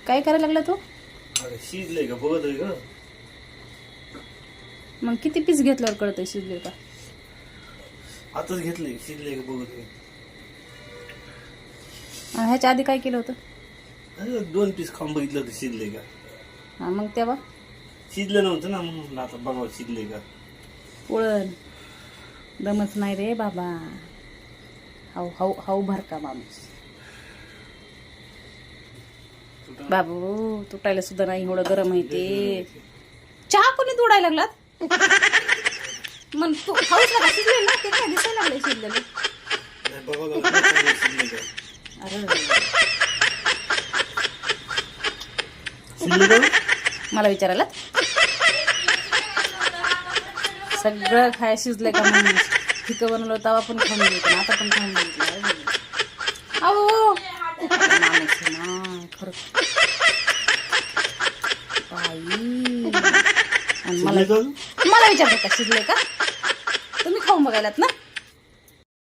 काय करायला लागला तू? अरे शिजलंय का बघत आहे का? मग किती पीस घेतल्यावर कळतंय शिजले का? आताच घेतलंय, शिजलंय का बघत आहे. आणि ह्याच्या आधी काय केलं होतं? अरे 2 पीस खाऊन बघितलं तर शिजलंय का. हा मग तेव्हा शिजलं नव्हतं ना, म्हणून आता बघावं शिजलंय का. पोळण दमच नाही रे बाबा. हाऊ हाऊ हाऊ भर का माणूस. बाबू तुटायला सुद्धा नाही, एवढं गरम आहे ते. चहा कोणी तोडायला लागलात? मग तू खाऊच नका, शिजले ना ते, काय दिसायला लागले शिजलेलं. नाही, बघावं लागलं शिजलंय का. अरे शिजलं का? मला विचारायला सगळं खाय शिजलंय का म्हणून. फिकं बनवलं तेव्हा पण खाऊन घेतलं, आता पण खाऊन घेतलं. अहो माणूस आहे ना खरं बाई. आणि मला शिजलंय का? मला विचारतात का शिजले का? तुम्ही खाऊन बघायलात ना.